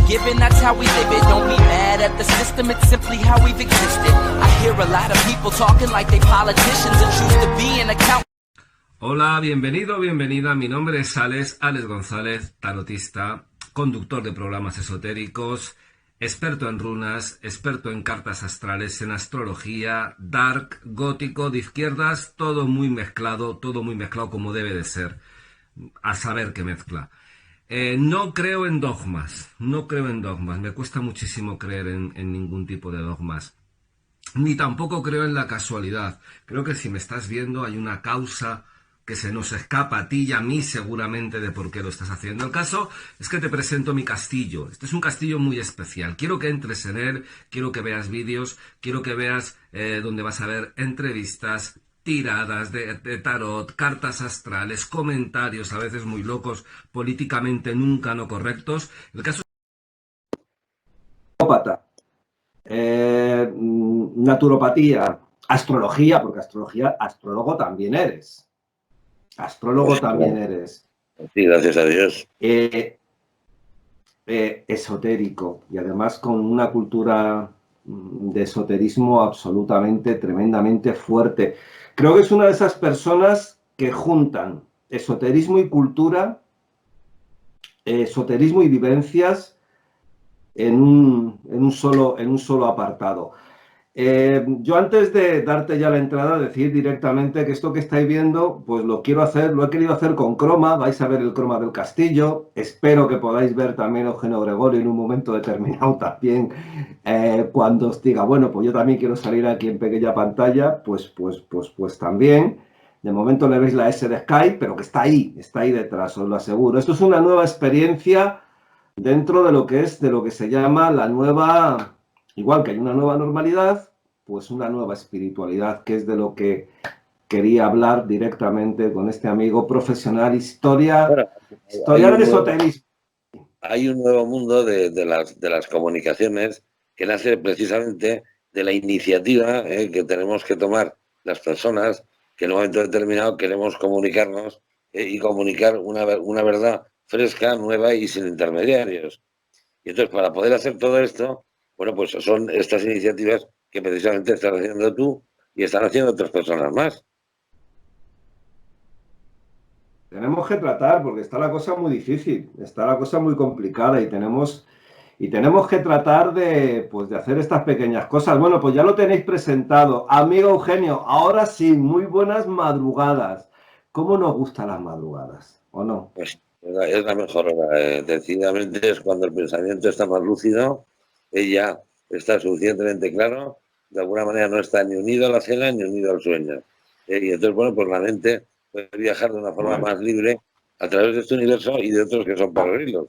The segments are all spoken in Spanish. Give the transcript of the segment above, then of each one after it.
given, that's how we live it. Don't be mad at the system, it's simply how we've existed. I hear a lot of people talking like they politicians and choose to be an accountant. Hola, bienvenido, bienvenida. Mi nombre es Alex González, tarotista, conductor de programas esotéricos, experto en runas, experto en cartas astrales, en astrología, dark, gótico, de izquierdas, todo muy mezclado como debe de ser, a saber qué mezcla. No creo en dogmas, me cuesta muchísimo creer en ningún tipo de dogmas. Ni tampoco creo en la casualidad. Creo que si me estás viendo hay una causa que se nos escapa a ti y a mí seguramente de por qué lo estás haciendo. El caso es que te presento mi castillo. Este es un castillo muy especial. Quiero que entres en él, quiero que veas vídeos, quiero que veas donde vas a ver entrevistas, tiradas de tarot, cartas astrales, comentarios a veces muy locos, políticamente nunca no correctos. El caso naturopatía, astrología, porque astrólogo también eres. Astrólogo también eres. Sí, gracias a Dios. Esotérico y además con una cultura de esoterismo absolutamente, tremendamente fuerte. Creo que es una de esas personas que juntan esoterismo y cultura, esoterismo y vivencias en un solo apartado. Yo antes de darte ya la entrada, decir directamente que esto que estáis viendo, pues lo he querido hacer con croma, vais a ver el croma del castillo, espero que podáis ver también a Eugenio Gregorio en un momento determinado también, cuando os diga, bueno, pues yo también quiero salir aquí en pequeña pantalla, pues también. De momento le veis la S de Skype, pero que está ahí detrás, os lo aseguro. Esto es una nueva experiencia dentro de lo que se llama la nueva, igual que hay una nueva normalidad, pues una nueva espiritualidad, que es de lo que quería hablar directamente con este amigo profesional, historia del esoterismo. Hay un nuevo mundo de las comunicaciones que nace precisamente de la iniciativa que tenemos que tomar las personas que en un momento determinado queremos comunicarnos y comunicar una verdad fresca, nueva y sin intermediarios. Y entonces, para poder hacer todo esto, bueno, pues son estas iniciativas que precisamente estás haciendo tú y están haciendo otras personas más. Tenemos que tratar, porque está la cosa muy difícil, está la cosa muy complicada y tenemos que tratar de hacer estas pequeñas cosas. Bueno, pues ya lo tenéis presentado. Amigo Eugenio, ahora sí, muy buenas madrugadas. ¿Cómo nos gustan las madrugadas? ¿O no? Pues es la mejor hora. Decididamente es cuando el pensamiento está más lúcido, ella está suficientemente claro, de alguna manera no está ni unido a la cena ni unido al sueño. Y entonces, bueno, pues la mente puede viajar de una forma más libre a través de este universo y de otros que son paralelos.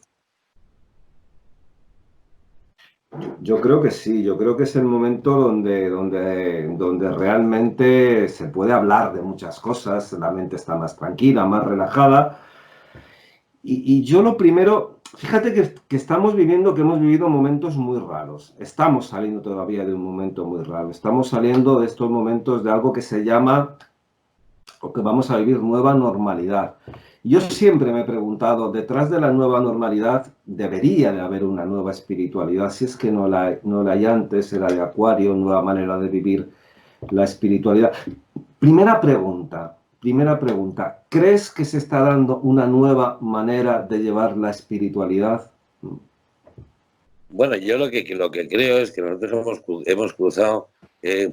Yo creo que sí, yo creo que es el momento donde realmente se puede hablar de muchas cosas, la mente está más tranquila, más relajada. Y yo lo primero, fíjate que estamos viviendo, que hemos vivido momentos muy raros. Estamos saliendo todavía de un momento muy raro. Estamos saliendo de estos momentos de algo que se llama, o que vamos a vivir, nueva normalidad. Yo siempre me he preguntado, detrás de la nueva normalidad debería de haber una nueva espiritualidad, si es que no la hay antes, era de Acuario, nueva manera de vivir la espiritualidad. Primera pregunta, ¿crees que se está dando una nueva manera de llevar la espiritualidad? Bueno, yo lo que creo es que nosotros hemos cruzado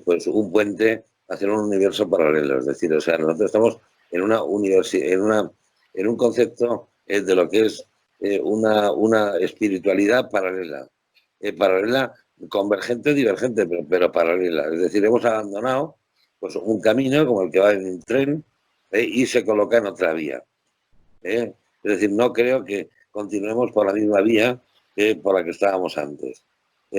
pues un puente hacia un universo paralelo, es decir, o sea, nosotros estamos en en un concepto de lo que es una espiritualidad paralela, convergente, divergente, pero paralela. Es decir, hemos abandonado pues un camino como el que va en un tren y se coloca en otra vía. Es decir, no creo que continuemos por la misma vía por la que estábamos antes.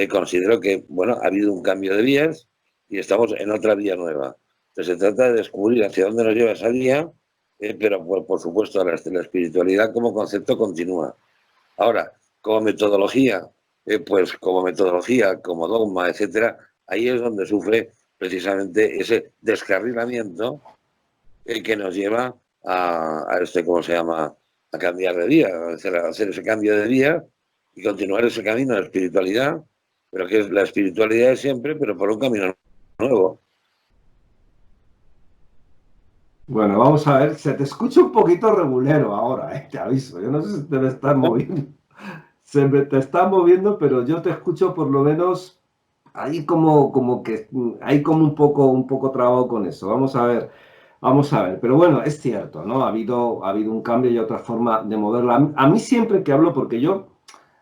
Considero que, bueno, ha habido un cambio de vías y estamos en otra vía nueva. Entonces se trata de descubrir hacia dónde nos lleva esa vía, pero por supuesto la espiritualidad como concepto continúa. Ahora, como metodología, como dogma, etcétera, ahí es donde sufre precisamente ese descarrilamiento que nos lleva a ¿cómo se llama?, a cambiar de vía, a hacer ese cambio de vía y continuar ese camino de espiritualidad, pero que es la espiritualidad de siempre, pero por un camino nuevo. Bueno, vamos a ver, se te escucha un poquito regulero ahora, te aviso. Yo no sé si te me estás moviendo. Te está moviendo, pero yo te escucho por lo menos ahí como que hay como un poco trabado con eso. Vamos a ver. Pero bueno, es cierto, ¿no? Ha habido un cambio y otra forma de moverla. A mí siempre que hablo, porque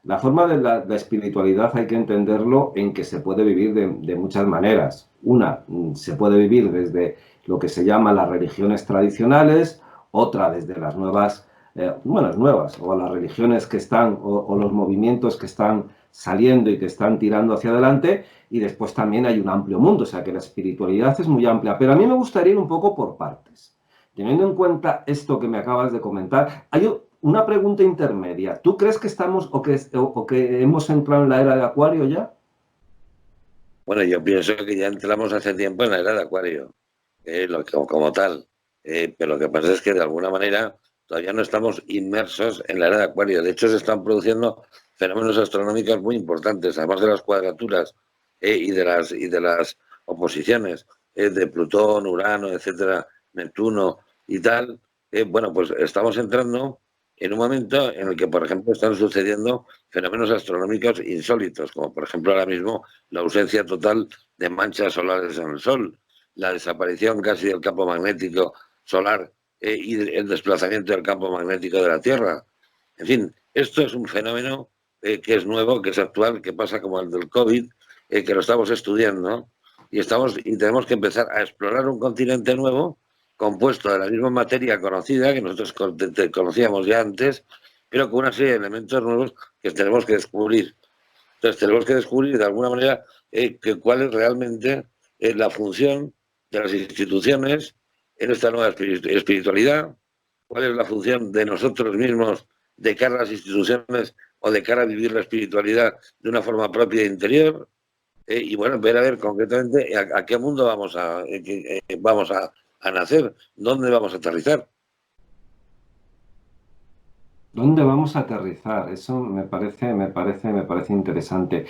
la forma de la espiritualidad hay que entenderlo en que se puede vivir de muchas maneras. Una, se puede vivir desde lo que se llama las religiones tradicionales, otra desde las nuevas, o las religiones que están, o los movimientos que están saliendo y que están tirando hacia adelante, y después también hay un amplio mundo, o sea que la espiritualidad es muy amplia. Pero a mí me gustaría ir un poco por partes. Teniendo en cuenta esto que me acabas de comentar, hay una pregunta intermedia. ¿Tú crees que estamos o que hemos entrado en la era de Acuario ya? Bueno, yo pienso que ya entramos hace tiempo en la era de Acuario, como tal. Pero lo que pasa es que de alguna manera todavía no estamos inmersos en la era de Acuario. De hecho, se están produciendo fenómenos astronómicos muy importantes, además de las cuadraturas y de las oposiciones de Plutón, Urano, etcétera, Neptuno y tal. Bueno, pues estamos entrando en un momento en el que, por ejemplo, están sucediendo fenómenos astronómicos insólitos, como por ejemplo ahora mismo la ausencia total de manchas solares en el Sol, la desaparición casi del campo magnético solar y el desplazamiento del campo magnético de la Tierra. En fin, esto es un fenómeno que es nuevo, que es actual, que pasa como el del COVID, que lo estamos estudiando y tenemos que empezar a explorar un continente nuevo compuesto de la misma materia conocida que nosotros conocíamos ya antes, pero con una serie de elementos nuevos que tenemos que descubrir. Entonces tenemos que descubrir de alguna manera cuál es realmente la función de las instituciones en esta nueva espiritualidad, cuál es la función de nosotros mismos de cara a las instituciones o de cara a vivir la espiritualidad de una forma propia e interior, y bueno, ver a ver concretamente a qué mundo vamos a nacer, dónde vamos a aterrizar. ¿Dónde vamos a aterrizar? Eso me parece interesante.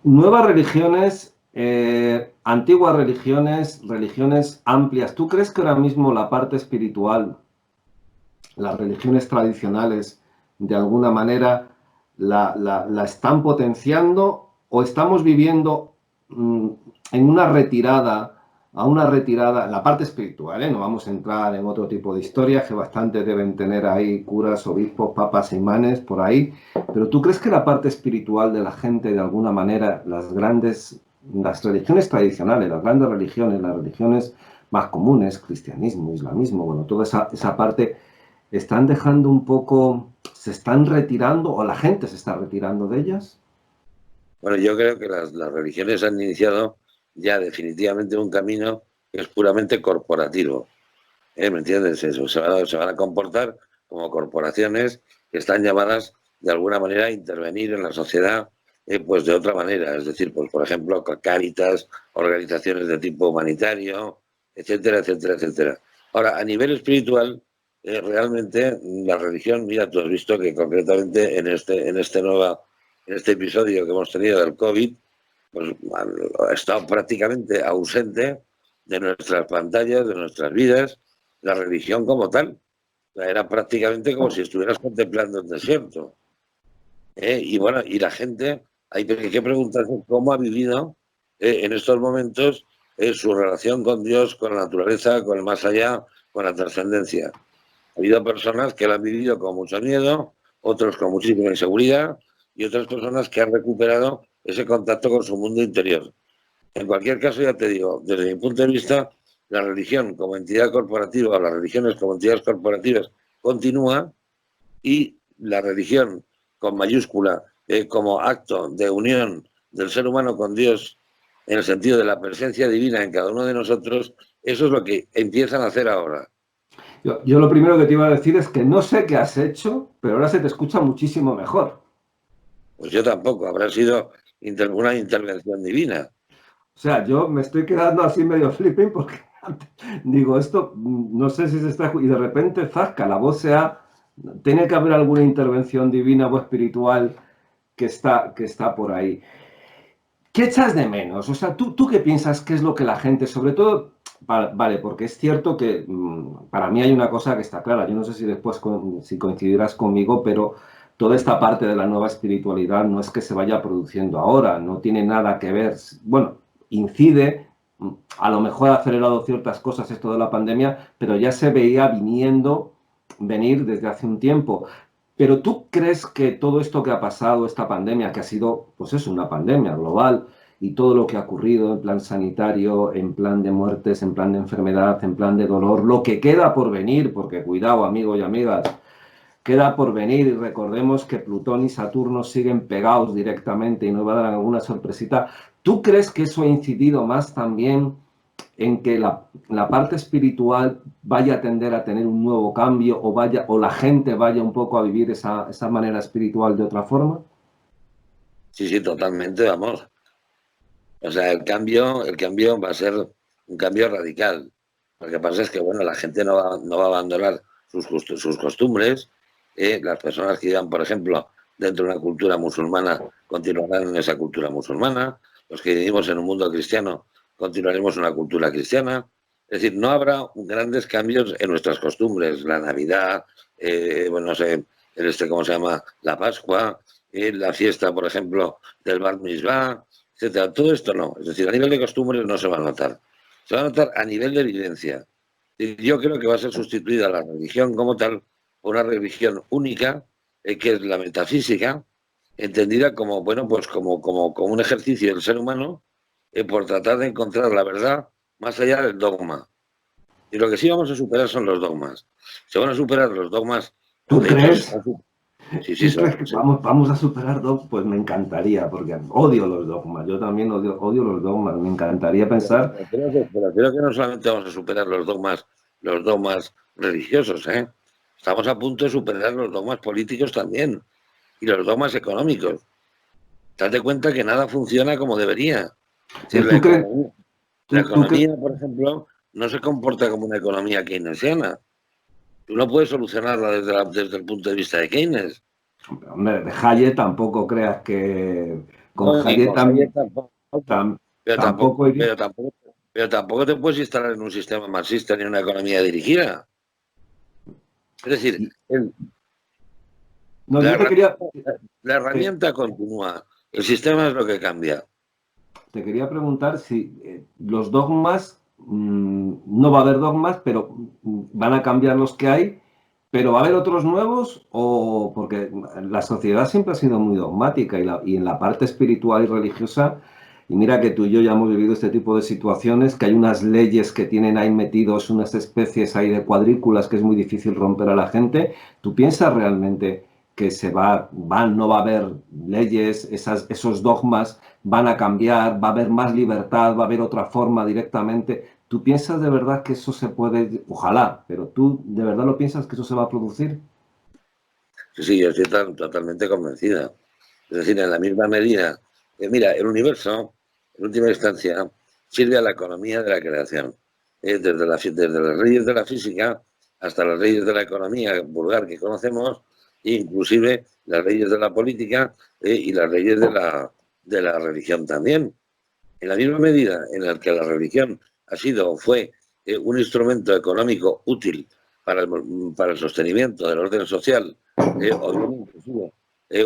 Nuevas religiones, antiguas religiones amplias. ¿Tú crees que ahora mismo la parte espiritual, las religiones tradicionales, de alguna manera la están potenciando o estamos viviendo en una retirada, en la parte espiritual, ¿eh? No vamos a entrar en otro tipo de historias que bastante deben tener ahí curas, obispos, papas e imanes por ahí, pero ¿tú crees que la parte espiritual de la gente, de alguna manera, las religiones tradicionales, las grandes religiones, las religiones más comunes, cristianismo, islamismo, bueno, toda esa parte, están dejando un poco, se están retirando o la gente se está retirando de ellas? Bueno, yo creo que las religiones han iniciado ya definitivamente un camino que es puramente corporativo. ¿Me entiendes? Eso, se van a comportar como corporaciones que están llamadas de alguna manera a intervenir en la sociedad pues de otra manera. Es decir, pues por ejemplo, Cáritas, organizaciones de tipo humanitario, etcétera, etcétera, etcétera. Ahora, a nivel espiritual, realmente la religión, mira, tú has visto que concretamente en este episodio que hemos tenido del COVID, pues ha estado prácticamente ausente de nuestras pantallas, de nuestras vidas, la religión como tal. Era prácticamente como si estuvieras contemplando el desierto. Y bueno, y la gente, hay que preguntarse cómo ha vivido en estos momentos su relación con Dios, con la naturaleza, con el más allá, con la trascendencia. Ha habido personas que lo han vivido con mucho miedo, otros con muchísima inseguridad y otras personas que han recuperado ese contacto con su mundo interior. En cualquier caso, ya te digo, desde mi punto de vista, la religión como entidad corporativa, las religiones como entidades corporativas continúa, y la religión con mayúscula como acto de unión del ser humano con Dios en el sentido de la presencia divina en cada uno de nosotros, eso es lo que empiezan a hacer ahora. Yo lo primero que te iba a decir es que no sé qué has hecho, pero ahora se te escucha muchísimo mejor. Pues yo tampoco, habrá sido una intervención divina. O sea, yo me estoy quedando así medio flipping porque digo, esto no sé si se está... Y de repente, zasca, la voz se ha Tiene que haber alguna intervención divina o espiritual que está por ahí. ¿Qué echas de menos? O sea, ¿tú qué piensas que es lo que la gente, sobre todo, vale, porque es cierto que para mí hay una cosa que está clara, yo no sé si después si coincidirás conmigo, pero toda esta parte de la nueva espiritualidad no es que se vaya produciendo ahora, no tiene nada que ver, bueno, incide, a lo mejor ha acelerado ciertas cosas esto de la pandemia, pero ya se veía venir desde hace un tiempo. Pero ¿tú crees que todo esto que ha pasado, esta pandemia, que ha sido, pues es una pandemia global, y todo lo que ha ocurrido en plan sanitario, en plan de muertes, en plan de enfermedad, en plan de dolor, lo que queda por venir, porque cuidado amigos y amigas, queda por venir y recordemos que Plutón y Saturno siguen pegados directamente y nos va a dar alguna sorpresita. ¿Tú crees que eso ha incidido más también en que la parte espiritual vaya a tender a tener un nuevo cambio o la gente vaya un poco a vivir esa manera espiritual de otra forma? Sí, sí, totalmente, vamos. O sea, el cambio va a ser un cambio radical. Lo que pasa es que, bueno, la gente no va a abandonar sus costumbres. Las personas que vivan, por ejemplo, dentro de una cultura musulmana, continuarán en esa cultura musulmana. Los que vivimos en un mundo cristiano, continuaremos en una cultura cristiana. Es decir, no habrá grandes cambios en nuestras costumbres. La Navidad, bueno, no sé, ¿cómo se llama? La Pascua, la fiesta, por ejemplo, del Bar Mitzvah, etcétera. Todo esto no. Es decir, a nivel de costumbres no se va a notar. Se va a notar a nivel de vivencia. Y yo creo que va a ser sustituida la religión como tal por una religión única, que es la metafísica, entendida como, bueno, pues como un ejercicio del ser humano, por tratar de encontrar la verdad más allá del dogma. Y lo que sí vamos a superar son los dogmas. Se van a superar los dogmas. ¿Tú De hecho, crees? sí, sí, ¿Tú crees que vamos a superar dogmas? Pues me encantaría, porque odio los dogmas. Yo también odio los dogmas. Me encantaría pensar. pero creo que no solamente vamos a superar los dogmas religiosos, ¿eh? Estamos a punto de superar los dogmas políticos también y los dogmas económicos. Date cuenta que nada funciona como debería. Si ¿Tú crees? la ¿Tú crees? economía, por ejemplo, no se comporta como una economía keynesiana. Tú no puedes solucionarla desde el punto de vista de Keynes. Hombre, de Hayek tampoco creas que. Con No, y Hayek con Hayek tampoco. Pero tampoco, tampoco iría. pero tampoco, pero tampoco te puedes instalar en un sistema marxista ni en una economía dirigida. Es decir, No, la yo herramienta, la te, herramienta continúa. El sistema es lo que cambia. te quería preguntar si los dogmas, no va a haber dogmas, pero van a cambiar los que hay, pero va a haber otros nuevos, o porque la sociedad siempre ha sido muy dogmática y en la parte espiritual y religiosa, y mira que tú y yo ya hemos vivido este tipo de situaciones, que hay unas leyes que tienen ahí metidos, unas especies ahí de cuadrículas que es muy difícil romper a la gente. ¿Tú piensas realmente que no va a haber leyes, esos dogmas van a cambiar, va a haber más libertad, va a haber otra forma directamente? ¿Tú piensas de verdad que eso se puede? Ojalá, pero ¿tú de verdad lo piensas que eso se va a producir? Sí, sí, yo estoy totalmente convencida. Es decir, en la misma medida que, mira, el universo, en última instancia, sirve a la economía de la creación. Desde las leyes de la física hasta las leyes de la economía vulgar que conocemos, e inclusive las leyes de la política, y las leyes de la religión también. En la misma medida en la que la religión ha sido o fue un instrumento económico útil para el sostenimiento del orden social, o bien inclusive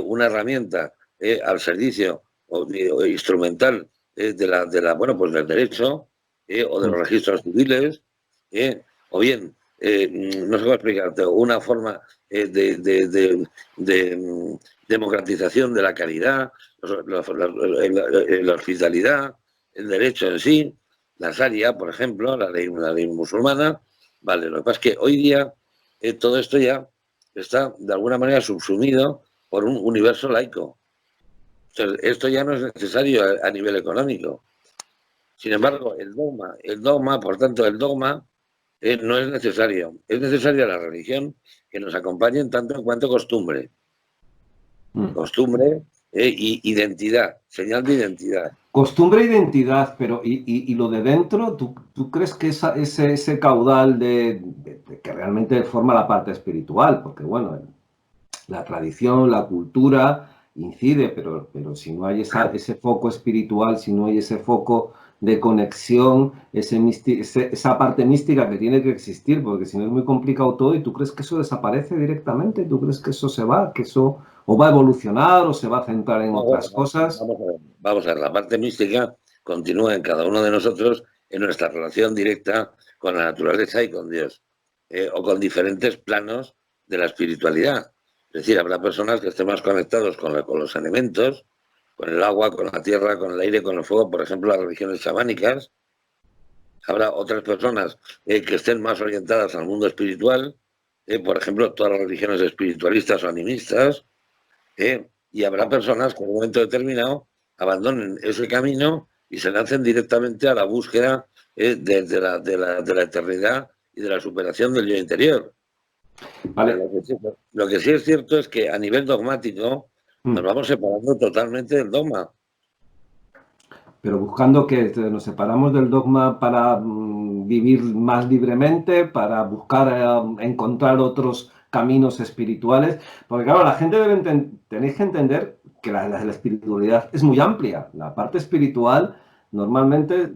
una herramienta al servicio o instrumental bueno, pues del derecho, o de los registros civiles, o bien, no sé cómo explicarte, una forma de democratización de la caridad, la hospitalidad, el derecho en sí, la Sharia, por ejemplo, la ley musulmana. Vale, lo que pasa es que hoy día todo esto ya está de alguna manera subsumido por un universo laico. O sea, esto ya no es necesario a nivel económico. Sin embargo, el dogma, por tanto, el dogma no es necesario. Es necesaria la religión que nos acompañe en tanto en cuanto costumbre. Costumbre y identidad, señal de identidad. Costumbre e identidad, pero y lo de dentro, ¿tú crees que ese caudal de que realmente forma la parte espiritual? Porque bueno, la tradición, la cultura incide, pero si no hay ese foco espiritual, si no hay ese foco de conexión, esa parte mística que tiene que existir, porque si no es muy complicado todo, ¿y tú crees que eso desaparece directamente? ¿Tú crees que eso se va, que eso o va a evolucionar o se va a centrar en No, otras bueno, cosas? vamos a ver, la parte mística continúa en cada uno de nosotros en nuestra relación directa con la naturaleza y con Dios, o con diferentes planos de la espiritualidad. Es decir, habrá personas que estén más conectados con los elementos, con el agua, con la tierra, con el aire, con el fuego, por ejemplo, las religiones chamánicas. Habrá otras personas que estén más orientadas al mundo espiritual, por ejemplo, todas las religiones espiritualistas o animistas, y habrá personas que en un momento determinado abandonen ese camino y se lancen directamente a la búsqueda de la eternidad y de la superación del yo interior. Pero ¿Vale? lo que sí es cierto es que a nivel dogmático nos Mm. vamos separando totalmente del dogma. Pero buscando que nos separamos del dogma para vivir más libremente, para buscar encontrar otros caminos espirituales. Porque claro, la gente tenéis que entender que la espiritualidad es muy amplia. La parte espiritual normalmente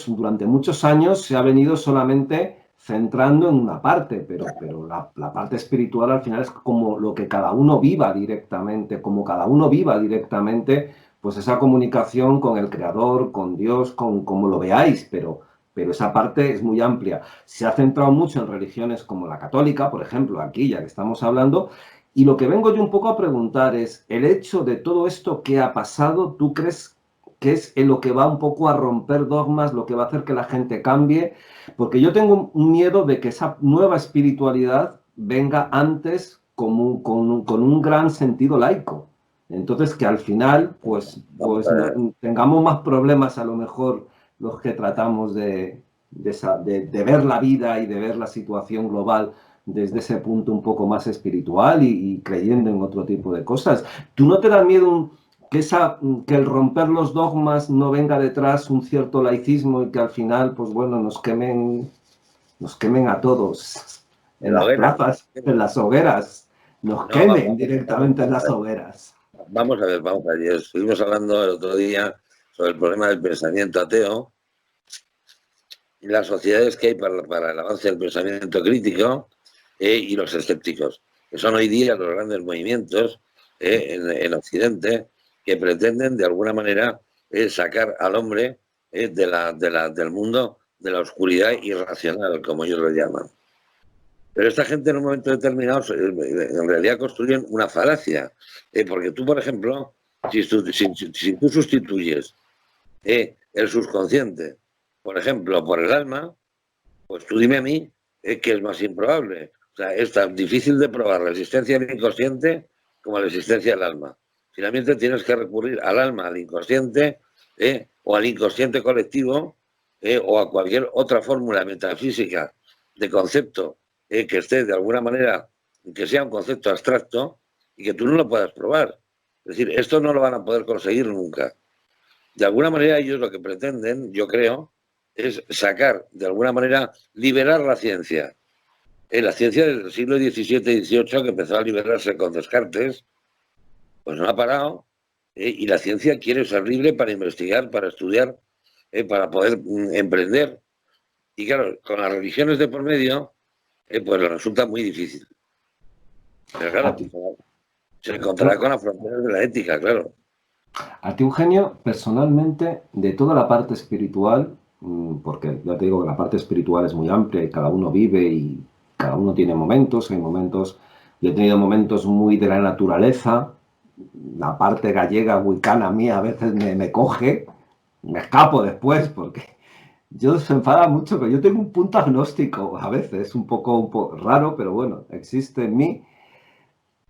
durante muchos años se ha venido solamente centrando en una parte, pero la parte espiritual al final es como lo que cada uno viva directamente, como cada uno viva directamente pues esa comunicación con el creador, con Dios, con como lo veáis, pero esa parte es muy amplia. Se ha centrado mucho en religiones como la católica, por ejemplo, aquí ya que estamos hablando, y lo que vengo yo un poco a preguntar es, el hecho de todo esto que ha pasado, ¿tú crees que es en lo que va un poco a romper dogmas, lo que va a hacer que la gente cambie? Porque yo tengo un miedo de que esa nueva espiritualidad venga antes con un gran sentido laico. Entonces, que al final, pues tengamos más problemas a lo mejor los que tratamos de ver la vida y de ver la situación global desde ese punto un poco más espiritual y creyendo en otro tipo de cosas. ¿Tú no te da miedo que el romper los dogmas no venga detrás un cierto laicismo y que al final, pues bueno, nos quemen a todos en La las hoguera. plazas, en las hogueras, nos No, quemen directamente en las hogueras? vamos a ver, vamos a ver. Estuvimos hablando el otro día sobre el problema del pensamiento ateo y las sociedades que hay para el avance del pensamiento crítico y los escépticos, que son hoy día los grandes movimientos en Occidente que pretenden de alguna manera sacar al hombre del mundo de la oscuridad irracional, como ellos lo llaman. Pero esta gente en un momento determinado en realidad construyen una falacia, porque tú, por ejemplo, si tú sustituyes el subconsciente, por ejemplo, por el alma, pues tú dime a mí que es más improbable. O sea, es tan difícil de probar la existencia del inconsciente como la existencia del alma. Finalmente tienes que recurrir al alma, al inconsciente, o al inconsciente colectivo, o a cualquier otra fórmula metafísica de concepto que esté de alguna manera, que sea un concepto abstracto y que tú no lo puedas probar. Es decir, esto no lo van a poder conseguir nunca. De alguna manera ellos lo que pretenden, yo creo, es sacar, de alguna manera, liberar la ciencia. La ciencia del siglo XVII y XVIII, que empezó a liberarse con Descartes, pues no ha parado, y la ciencia quiere ser libre para investigar, para estudiar, para poder emprender. Y claro, con las religiones de por medio, pues le resulta muy difícil. Pero A claro, ti, se encontrará con las fronteras de la ética, claro. a ti, Eugenio, personalmente, de toda la parte espiritual, porque ya te digo que la parte espiritual es muy amplia y cada uno vive y cada uno tiene momentos, hay momentos, yo he tenido momentos muy de la naturaleza, la parte gallega, wicana a mí a veces me coge, me escapo después porque yo se enfada mucho, pero yo tengo un punto agnóstico a veces, un poco raro, pero bueno, existe en mí.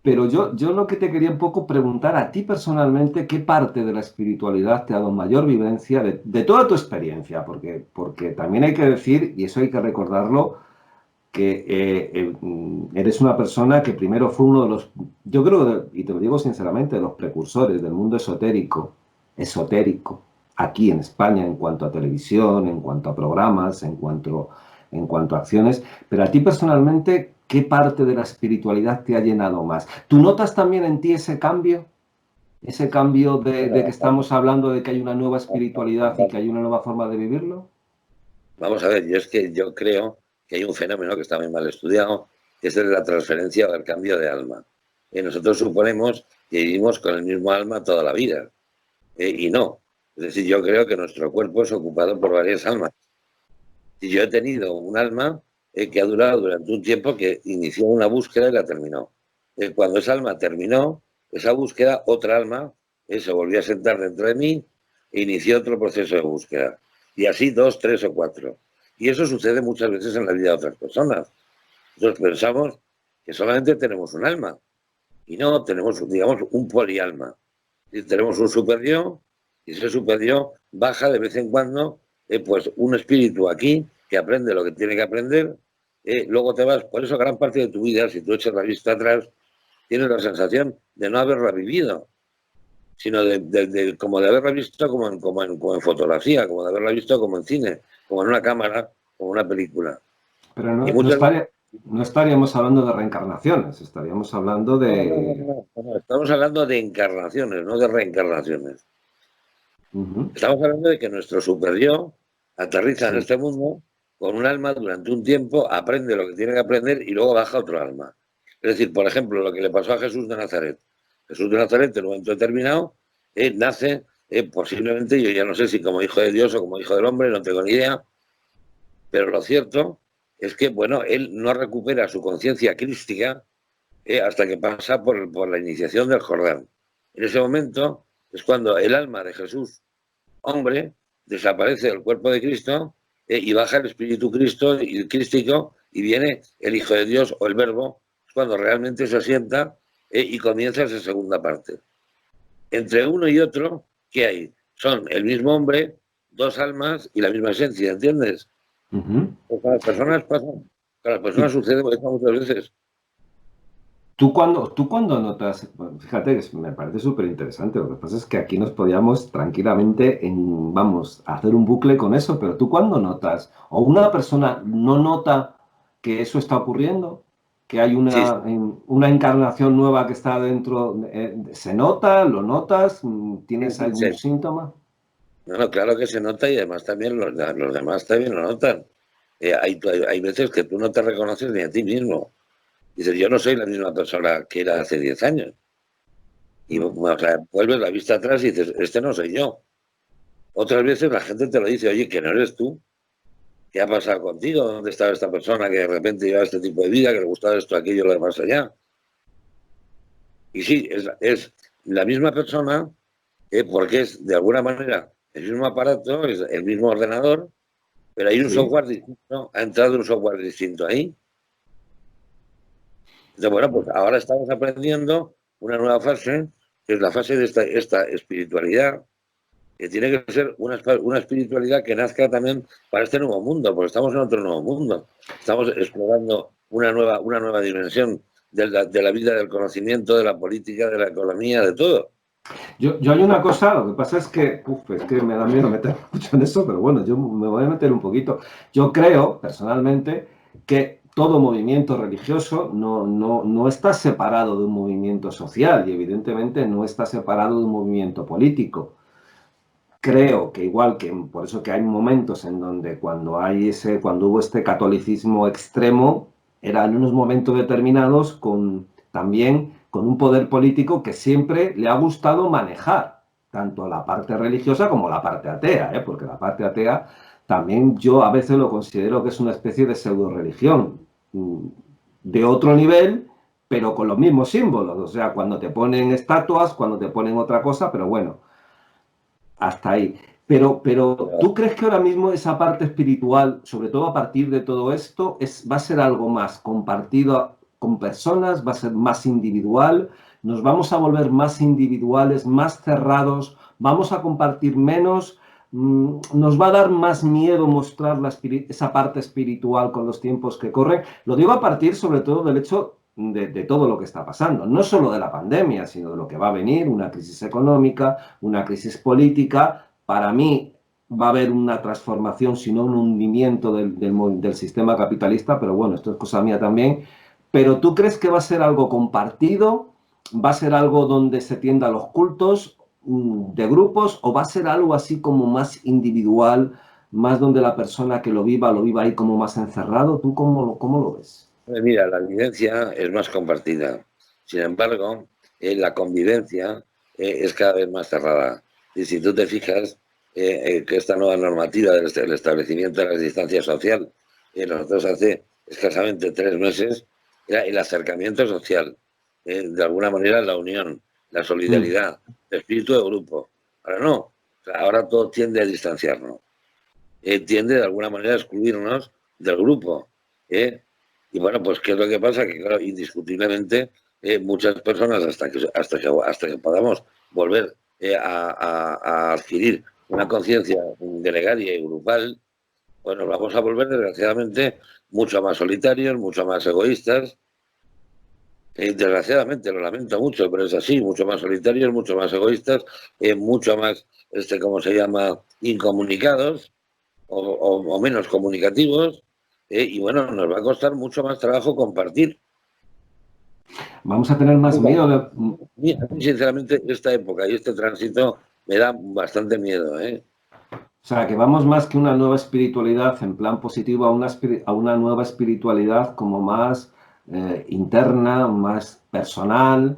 Pero yo lo que te quería un poco preguntar a ti personalmente, ¿qué parte de la espiritualidad te ha dado mayor vivencia de toda tu experiencia? Porque también hay que decir, y eso hay que recordarlo, que eres una persona que primero fue uno de los, yo creo, y te lo digo sinceramente, de los precursores del mundo esotérico, aquí en España en cuanto a televisión, en cuanto a programas, en cuanto a acciones, pero a ti personalmente, ¿qué parte de la espiritualidad te ha llenado más? ¿Tú notas también en ti ese cambio? Ese cambio de que estamos hablando de que hay una nueva espiritualidad y que hay una nueva forma de vivirlo. Vamos a ver, yo creo que hay un fenómeno que está muy mal estudiado, que es el de la transferencia o el cambio de alma. Nosotros suponemos que vivimos con el mismo alma toda la vida, y no. Es decir, yo creo que nuestro cuerpo es ocupado por varias almas. Y yo he tenido un alma que ha durado durante un tiempo, que inició una búsqueda y la terminó. Cuando esa alma terminó, esa búsqueda, otra alma se volvió a sentar dentro de mí e inició otro proceso de búsqueda. Y así 2, 3 o 4. Y eso sucede muchas veces en la vida de otras personas. Nosotros pensamos que solamente tenemos un alma. Y no, tenemos, digamos, un polialma. Y tenemos un superyo, y ese superyo baja de vez en cuando, pues un espíritu aquí que aprende lo que tiene que aprender. Luego te vas, por eso gran parte de tu vida, si tú echas la vista atrás, tienes la sensación de no haberla vivido, sino como de haberla visto como en fotografía, como de haberla visto como en cine, como en una cámara, como en una película. Pero no muchas estaríamos hablando de reencarnaciones, estaríamos hablando de... No, estamos hablando de encarnaciones, no de reencarnaciones. Estamos hablando de que nuestro superyo aterriza en este mundo con un alma durante un tiempo, aprende lo que tiene que aprender y luego baja otro alma. Es decir, por ejemplo, lo que le pasó a Jesús de Nazaret. Jesús de Nazaret, en un momento determinado, nace, posiblemente, yo ya no sé si como hijo de Dios o como hijo del hombre, no tengo ni idea, pero lo cierto es que, bueno, él no recupera su conciencia crística hasta que pasa por la iniciación del Jordán. En ese momento es cuando el alma de Jesús, hombre, desaparece del cuerpo de Cristo y baja el espíritu crístico y viene el Hijo de Dios o el Verbo, es cuando realmente se asienta y comienza esa segunda parte. Entre uno y otro, ¿qué hay? Son el mismo hombre, dos almas y la misma esencia, ¿entiendes? Pues con las personas sucede eso muchas veces. ¿Tú cuando notas, fíjate, me parece súper interesante, lo que pasa es que aquí nos podíamos tranquilamente, vamos, hacer un bucle con eso, pero tú cuando notas, o una persona no nota que eso está ocurriendo, que hay una encarnación nueva que está dentro, ¿se nota? ¿Lo notas? ¿Tienes algún síntoma? No, claro que se nota y además también los demás también lo notan. Hay veces que tú no te reconoces ni a ti mismo. Dices, yo no soy la misma persona que era hace 10 años. Y vuelves la vista atrás y dices, este no soy yo. Otras veces la gente te lo dice, oye, que no eres tú. ¿Qué ha pasado contigo? ¿Dónde estaba esta persona que de repente llevaba este tipo de vida, que le gustaba esto, aquello, lo demás allá? Y sí, es la misma persona, porque es de alguna manera el mismo aparato, es el mismo ordenador, pero hay un software distinto, ha entrado un software distinto ahí. Entonces, bueno, pues ahora estamos aprendiendo una nueva fase, que es la fase de esta espiritualidad, que tiene que ser una espiritualidad que nazca también para este nuevo mundo, porque estamos en otro nuevo mundo. Estamos explorando una nueva dimensión de la vida, del conocimiento, de la política, de la economía, de todo. Yo hay una cosa, lo que pasa es que me da miedo meter mucho en eso, pero bueno, yo me voy a meter un poquito. Yo creo, personalmente, que todo movimiento religioso no está separado de un movimiento social y evidentemente no está separado de un movimiento político. Creo que igual que, por eso que hay momentos en donde cuando hubo este catolicismo extremo, eran unos momentos determinados también con un poder político que siempre le ha gustado manejar, tanto la parte religiosa como la parte atea, porque la parte atea también yo a veces lo considero que es una especie de pseudo-religión, de otro nivel, pero con los mismos símbolos, o sea, cuando te ponen estatuas, cuando te ponen otra cosa, pero bueno, hasta ahí. Pero ¿tú crees que ahora mismo esa parte espiritual, sobre todo a partir de todo esto, va a ser algo más compartido con personas, va a ser más individual, nos vamos a volver más individuales, más cerrados, vamos a compartir menos, nos va a dar más miedo mostrar esa parte espiritual con los tiempos que corren? Lo digo a partir sobre todo del hecho de todo lo que está pasando, no solo de la pandemia, sino de lo que va a venir, una crisis económica, una crisis política. para mí va a haber una transformación, si no un hundimiento del sistema capitalista, pero bueno, esto es cosa mía también. Pero ¿tú crees que va a ser algo compartido? ¿Va a ser algo donde se tienda a los cultos de grupos? ¿O va a ser algo así como más individual, más donde la persona que lo viva ahí como más encerrado? ¿Tú cómo lo ves? Mira, la vivencia es más compartida. Sin embargo, la convivencia es cada vez más cerrada. Y si tú te fijas que esta nueva normativa del establecimiento de la distancia social, nosotros hace escasamente 3 meses, era el acercamiento social, de alguna manera la unión, la solidaridad, el espíritu de grupo. Ahora no, o sea, ahora todo tiende a distanciarnos, tiende de alguna manera a excluirnos del grupo. Y bueno, pues ¿qué es lo que pasa? Que claro, indiscutiblemente muchas personas hasta que podamos volver a adquirir una conciencia gregaria y grupal, pues nos vamos a volver desgraciadamente mucho más solitarios, mucho más egoístas. Desgraciadamente, lo lamento mucho, pero es así, mucho más solitarios, mucho más egoístas, mucho más, ¿cómo se llama?, incomunicados o menos comunicativos. Y bueno, nos va a costar mucho más trabajo compartir. Vamos a tener más miedo. A mí, sinceramente, esta época y este tránsito me da bastante miedo. O sea, que vamos más que una nueva espiritualidad en plan positivo a una nueva espiritualidad como más interna, más personal,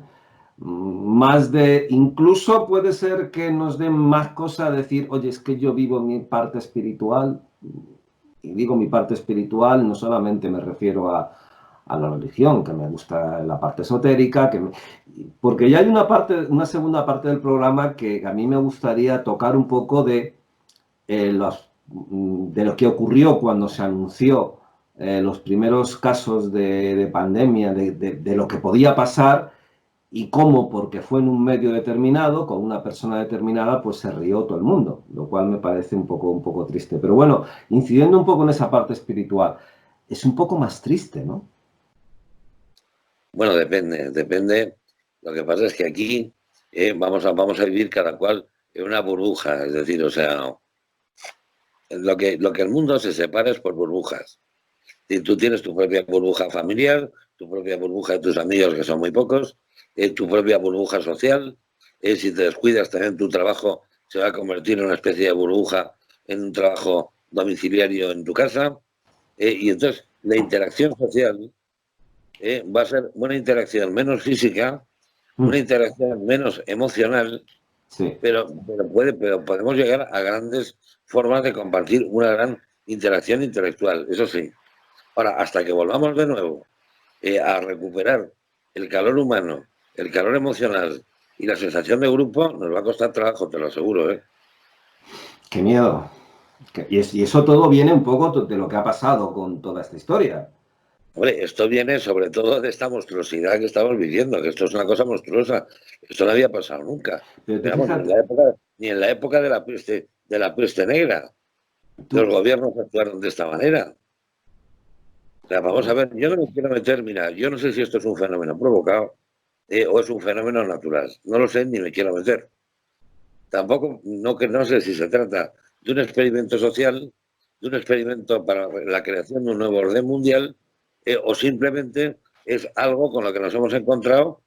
más de... Incluso puede ser que nos den más cosa a decir, oye, es que yo vivo mi parte espiritual. Y digo mi parte espiritual, no solamente me refiero a la religión, que me gusta la parte esotérica, porque ya hay una segunda parte del programa que a mí me gustaría tocar un poco de lo que ocurrió cuando se anunció los primeros casos de pandemia, de lo que podía pasar y cómo, porque fue en un medio determinado, con una persona determinada, pues se rió todo el mundo, lo cual me parece un poco triste. Pero bueno, incidiendo un poco en esa parte espiritual, es un poco más triste, ¿no? Bueno, depende. Lo que pasa es que aquí vamos a vivir cada cual en una burbuja, es decir, o sea, lo que el mundo se separa es por burbujas. Y tú tienes tu propia burbuja familiar, tu propia burbuja de tus amigos, que son muy pocos, tu propia burbuja social. Si te descuidas, también tu trabajo se va a convertir en una especie de burbuja, en un trabajo domiciliario en tu casa. Y entonces la interacción social va a ser una interacción menos física, una interacción menos emocional, sí. pero podemos llegar a grandes formas de compartir una gran interacción intelectual, eso sí. Ahora, hasta que volvamos de nuevo a recuperar el calor humano, el calor emocional y la sensación de grupo, nos va a costar trabajo, te lo aseguro. Qué miedo. Y eso todo viene un poco de lo que ha pasado con toda esta historia. Hombre, esto viene sobre todo de esta monstruosidad que estamos viviendo, que esto es una cosa monstruosa. Esto no había pasado nunca. Digamos, ni en la época de la peste negra. Los gobiernos actuaron de esta manera. O sea, vamos a ver, yo no me quiero meter, mira, yo no sé si esto es un fenómeno provocado o es un fenómeno natural. No lo sé ni me quiero meter. Tampoco, no sé si se trata de un experimento social, de un experimento para la creación de un nuevo orden mundial, o simplemente es algo con lo que nos hemos encontrado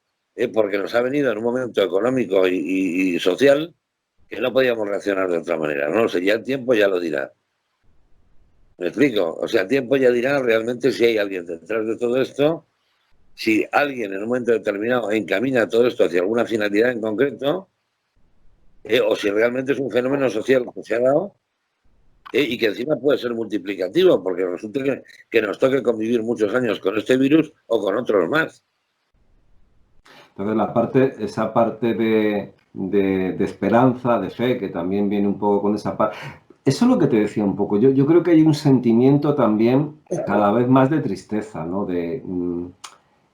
porque nos ha venido en un momento económico y social que no podíamos reaccionar de otra manera. No lo sé, ya el tiempo ya lo dirá. ¿Me explico? O sea, el tiempo ya dirá realmente si hay alguien detrás de todo esto, si alguien en un momento determinado encamina todo esto hacia alguna finalidad en concreto, o si realmente es un fenómeno social que se ha dado y que encima puede ser multiplicativo, porque resulta que nos toque convivir muchos años con este virus o con otros más. Entonces, esa parte de esperanza, de fe, que también viene un poco con esa parte. Eso es lo que te decía un poco. Yo creo que hay un sentimiento también cada vez más de tristeza, ¿no?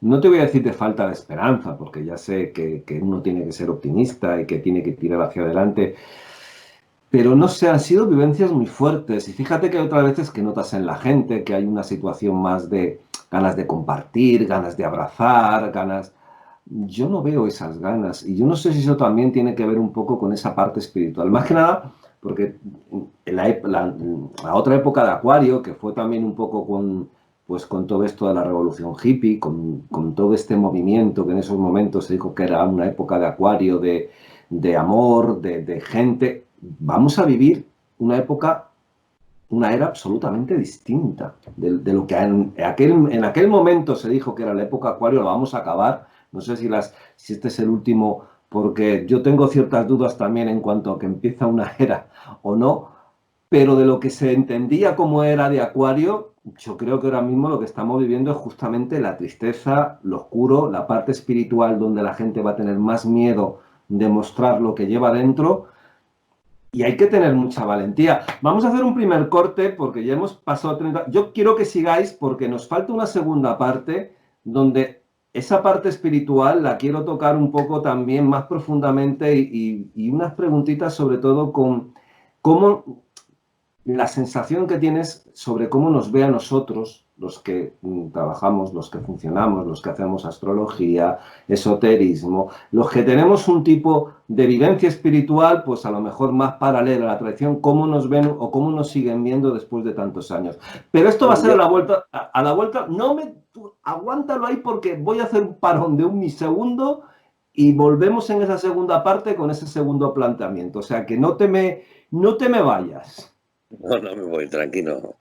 No te voy a decir de falta de esperanza, porque ya sé que uno tiene que ser optimista y que tiene que tirar hacia adelante. Pero no sé, han sido vivencias muy fuertes. Y fíjate que hay otras veces que notas en la gente que hay una situación más de ganas de compartir, ganas de abrazar, ganas... Yo no veo esas ganas. Y yo no sé si eso también tiene que ver un poco con esa parte espiritual. Más que nada porque en la otra época de Acuario, que fue también un poco con todo esto de la revolución hippie, con todo este movimiento que en esos momentos se dijo que era una época de Acuario, de amor, de gente, vamos a vivir una época, una era absolutamente distinta de lo que en aquel momento se dijo que era la época Acuario. Lo vamos a acabar. No sé si este es el último, porque yo tengo ciertas dudas también en cuanto a que empieza una era o no, pero de lo que se entendía como era de Acuario, yo creo que ahora mismo lo que estamos viviendo es justamente la tristeza, lo oscuro, la parte espiritual, donde la gente va a tener más miedo de mostrar lo que lleva dentro. Y hay que tener mucha valentía. Vamos a hacer un primer corte porque ya hemos pasado 30. Yo quiero que sigáis porque nos falta una segunda parte donde esa parte espiritual la quiero tocar un poco también más profundamente y unas preguntitas sobre todo con cómo la sensación que tienes sobre cómo nos ve a nosotros, los que trabajamos, los que funcionamos, los que hacemos astrología, esoterismo, los que tenemos un tipo de vivencia espiritual, pues a lo mejor más paralela a la tradición, cómo nos ven o cómo nos siguen viendo después de tantos años. Pero esto va a ser a la vuelta, aguántalo ahí porque voy a hacer un parón de un milisegundo y volvemos en esa segunda parte con ese segundo planteamiento. O sea que no te me vayas. No, no me voy, tranquilo.